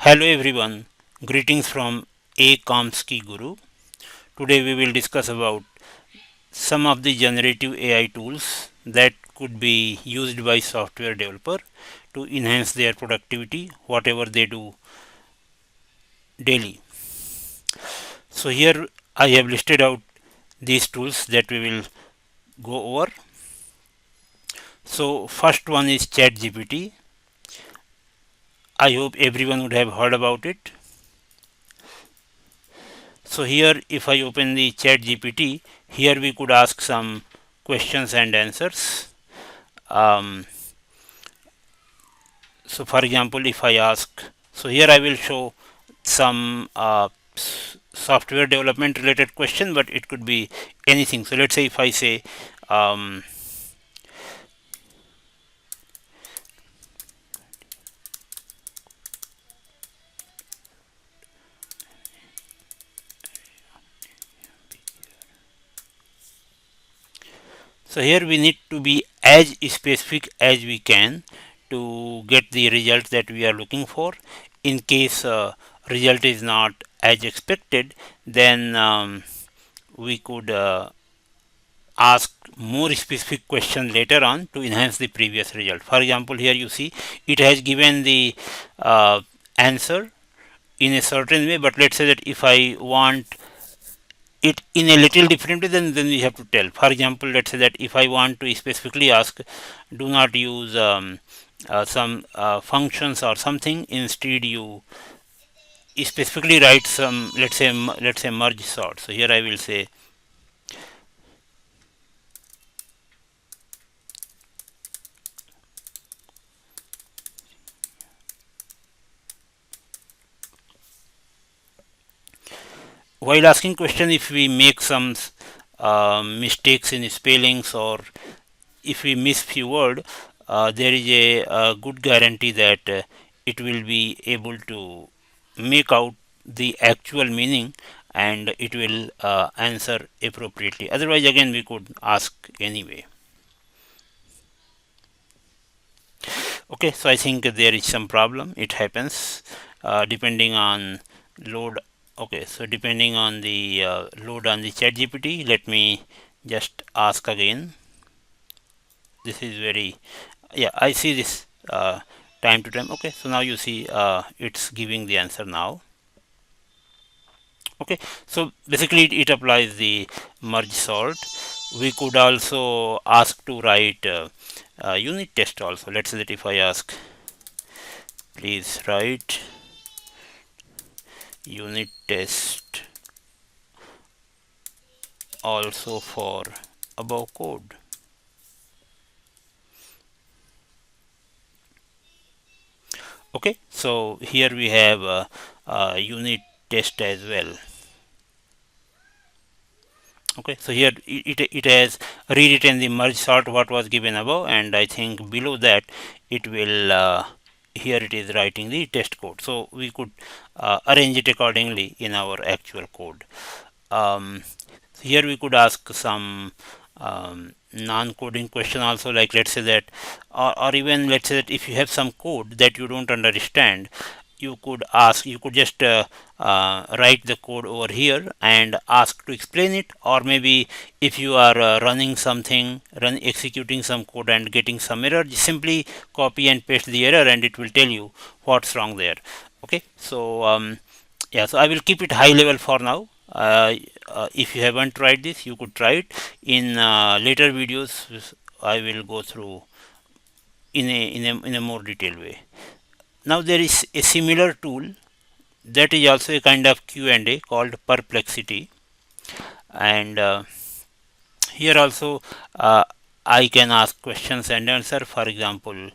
Hello everyone, greetings from Compsci Guru. Today we will discuss about some of the generative AI tools that could be used by software developer to enhance their productivity, whatever they do daily. So here I have listed out these tools that we will go over. So first one is ChatGPT. I hope everyone would have heard about it. So here if I open the ChatGPT, here we could ask some questions and answers. So for example, if I ask, so here I will show some software development related question, but it could be anything. So let's say if I say um, so here we need to be as specific as we can to get the result that we are looking for. In case result is not as expected, then we could ask more specific question later on to enhance the previous result. For example, here you see it has given the answer in a certain way, but let's say that if I want it in a little different way, then we have to tell. For example, let's say that if I want to specifically ask, do not use some functions or something. Instead, you specifically write some, let's say merge sort. So here I will say while asking question, if we make some mistakes in spellings or if we miss few word, there is a good guarantee that it will be able to make out the actual meaning and it will answer appropriately. Otherwise, again, we could ask anyway. Okay, so I think there is some problem. It happens depending on load. Okay, so depending on the load on the chat GPT, let me just ask again. This is very, yeah, I see this time to time. Okay, so now you see it's giving the answer now. Okay, so basically it applies the merge sort. We could also ask to write unit test also. Let's say that if I ask, please write unit test also for above code. Okay, so here we have a unit test as well. Okay, so here it has rewritten the merge sort what was given above, and I think below that it will here it is writing the test code. So we could arrange it accordingly in our actual code. So here we could ask some non-coding question also, like let's say that, or even let's say that if you have some code that you don't understand, you could ask, you could just write the code over here and ask to explain it. Or maybe if you are running something, executing some code and getting some error, simply copy and paste the error and it will tell you what's wrong there. Okay, so yeah, so I will keep it high level for now. If you haven't tried this, you could try it. In later videos I will go through in a more detailed way. Now there is a similar tool that is also a kind of Q&A called Perplexity, and here also I can ask questions and answer. For example,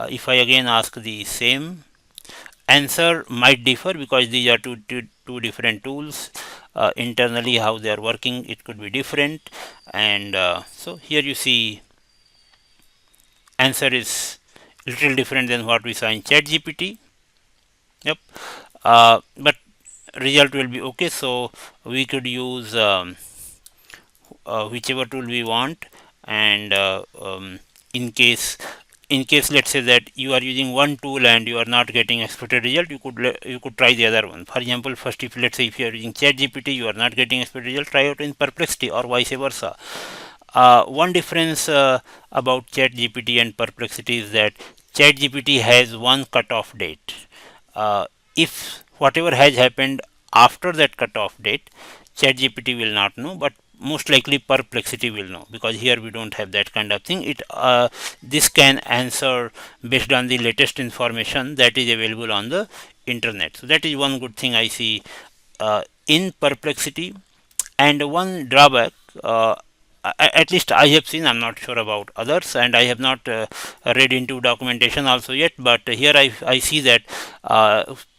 if I again ask the same, answer might differ because these are two different tools. Internally how they are working, it could be different, and so here you see answer is little different than what we saw in ChatGPT. Yep, but result will be okay. So we could use whichever tool we want, and in case in case let's say that you are using one tool and you are not getting expected result, you could try the other one. For example, first, if let's say if you are using ChatGPT, you are not getting expected result, try out in Perplexity or vice versa. One difference about ChatGPT and Perplexity is that ChatGPT has one cutoff date. If whatever has happened after that cutoff date, ChatGPT will not know, but most likely Perplexity will know, because here we don't have that kind of thing. This can answer based on the latest information that is available on the internet. So that is one good thing I see in Perplexity. And one drawback, at least I have seen, I'm not sure about others, and I have not read into documentation also yet, but here I see that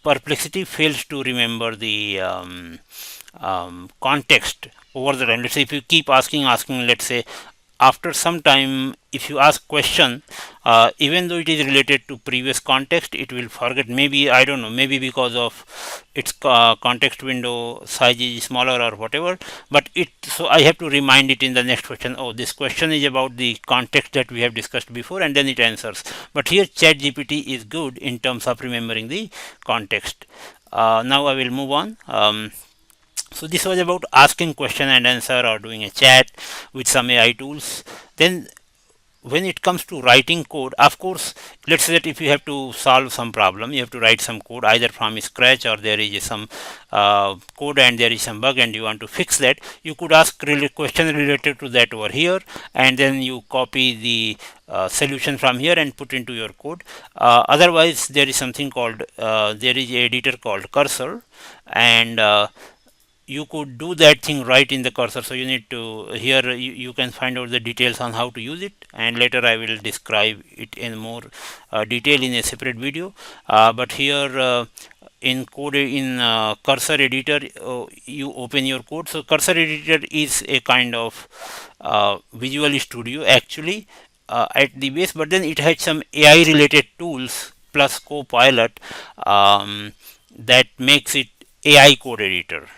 Perplexity fails to remember the context over the time. Let's say if you keep asking, let's say after some time, if you ask question, even though it is related to previous context, it will forget. Maybe, I don't know, maybe because of its context window size is smaller or whatever, but so I have to remind it in the next question. Oh, this question is about the context that we have discussed before, and then it answers. But here ChatGPT is good in terms of remembering the context. Now I will move on. So this was about asking question and answer or doing a chat with some AI tools. Then when it comes to writing code, of course, let's say that if you have to solve some problem, you have to write some code either from scratch, or there is some code and there is some bug and you want to fix that, you could ask question related to that over here, and then you copy the solution from here and put into your code. Otherwise, there is something called there is a editor called Cursor, and you could do that thing right in the cursor. So you need to, here you can find out the details on how to use it, and later I will describe it in more detail in a separate video. But here in cursor editor, you open your code. So cursor editor is a kind of Visual Studio actually at the base, but then it has some AI related tools plus Copilot that makes it AI code editor.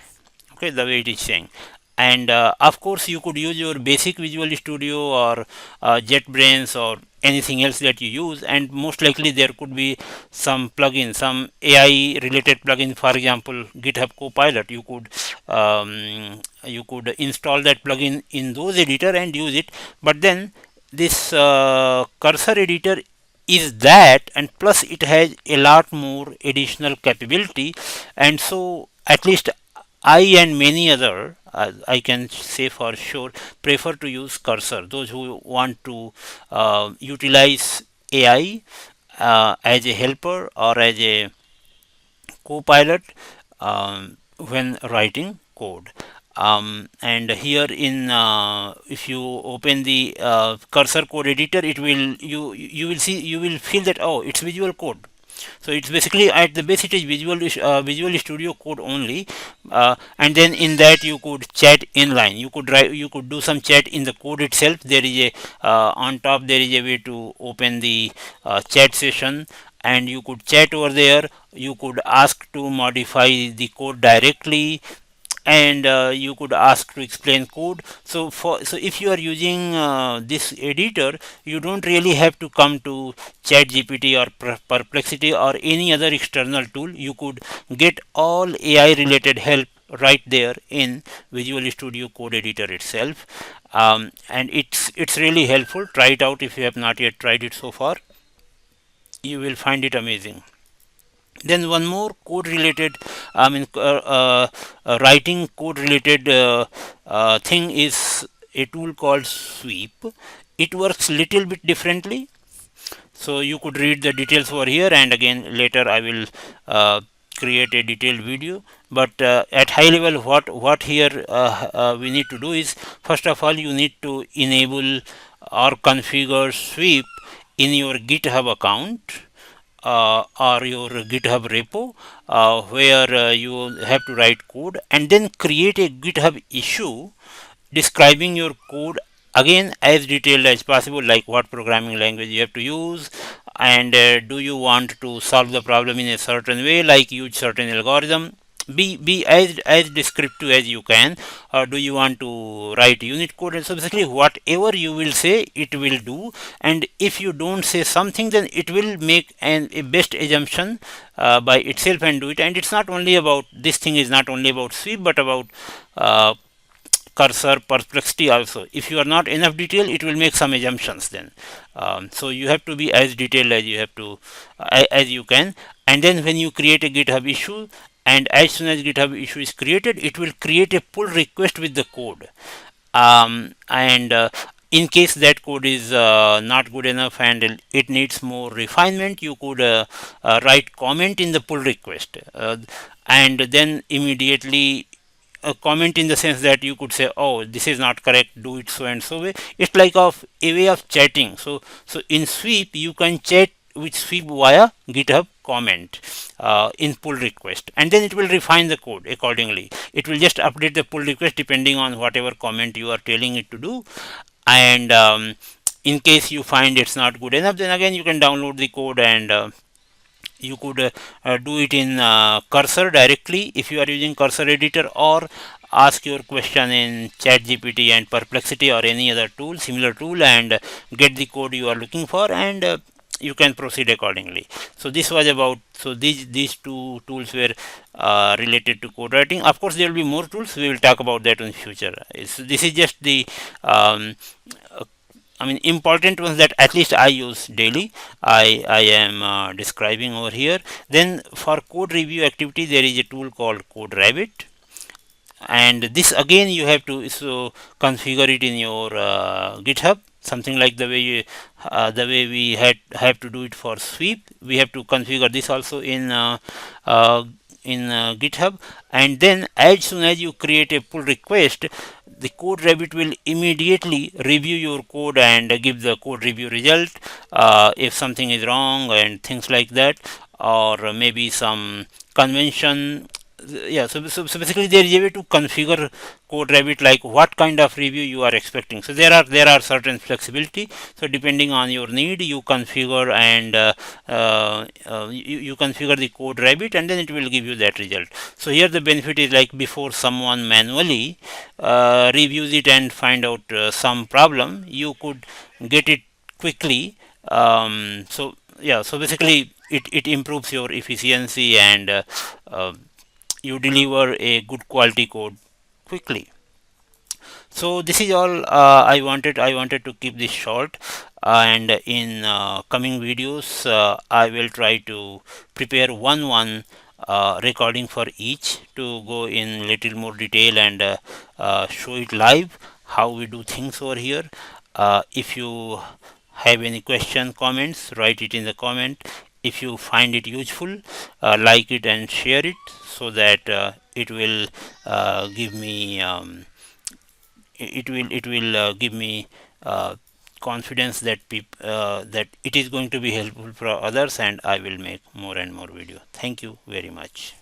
Okay, the way it is saying. And of course, you could use your basic Visual Studio or JetBrains or anything else that you use, and most likely there could be some plugin, some AI related plugin. For example, GitHub Copilot, you could install that plugin in those editor and use it. But then this cursor editor is that, and plus it has a lot more additional capability, and so at least I and many other, I can say for sure, prefer to use Cursor. Those who want to utilize AI as a helper or as a co-pilot when writing code. And here in if you open the Cursor code editor, it will you will see, you will feel that, oh, it's visual code. So it's basically at the base it is Visual Studio code only, and then in that you could chat inline. You could do some chat in the code itself. There is a on top there is a way to open the chat session, and you could chat over there. You could ask to modify the code directly, and you could ask to explain code. So if you are using this editor, you don't really have to come to ChatGPT or Perplexity or any other external tool. You could get all AI related help right there in Visual Studio code editor itself, and it's really helpful. Try it out if you have not yet tried it so far. You will find it amazing. Then one more code related, writing code related thing is a tool called Sweep. It works little bit differently. So you could read the details over here, and again later I will create a detailed video. But at high level, what here we need to do is, first of all, you need to enable or configure Sweep in your GitHub account or your GitHub repo, where you have to write code, and then create a GitHub issue describing your code again as detailed as possible, like what programming language you have to use, and do you want to solve the problem in a certain way, like use certain algorithm, be as descriptive as you can. Do you want to write unit code? And so basically whatever you will say it will do, and if you don't say something then it will make a best assumption by itself and do it. And it's not only about, this thing is not only about sweep but about uh, cursor, perplexity also. If you are not enough detail it will make some assumptions then. So you have to be as detailed as you have to as you can. And then when you create a GitHub issue, and as soon as GitHub issue is created it will create a pull request with the code. And in case that code is not good enough and it needs more refinement, you could write comment in the pull request, and then immediately a comment in the sense that you could say, oh, this is not correct, do it so and so way. It's like a way of chatting. So in sweep you can chat with sweep via GitHub comment in pull request, and then it will refine the code accordingly. It will just update the pull request depending on whatever comment you are telling it to do. And in case you find it's not good enough, then again you can download the code, and you could do it in cursor directly if you are using cursor editor, or ask your question in chat gpt and perplexity or any other tool, similar tool, and get the code you are looking for, and you can proceed accordingly. So this was about, so these two tools were related to code writing. Of course there will be more tools, we will talk about that in future. This is just the um, I mean important ones that at least I use daily. I am describing over here. Then for code review activity there is a tool called Code Rabbit, and this again you have to configure it in your GitHub, something like the way we have to do it for sweep. We have to configure this also uh, in GitHub, and then as soon as you create a pull request, the Code Rabbit will immediately review your code and give the code review result if something is wrong and things like that, or maybe some convention. Yeah, so basically there is a way to configure Code Rabbit, like what kind of review you are expecting. So there are certain flexibility. So depending on your need you configure, and you configure the Code Rabbit, and then it will give you that result. So here the benefit is, like, before someone manually reviews it and find out some problem, you could get it quickly. So yeah, so basically it improves your efficiency, and you deliver a good quality code quickly. So this is all I wanted to keep this short, and in coming videos I will try to prepare one recording for each, to go in little more detail and show it live how we do things over here. If you have any question, comments, write it in the comment. If you find it useful, like it and share it, so that it will give me give me confidence that that it is going to be helpful for others, and I will make more and more video. Thank you very much.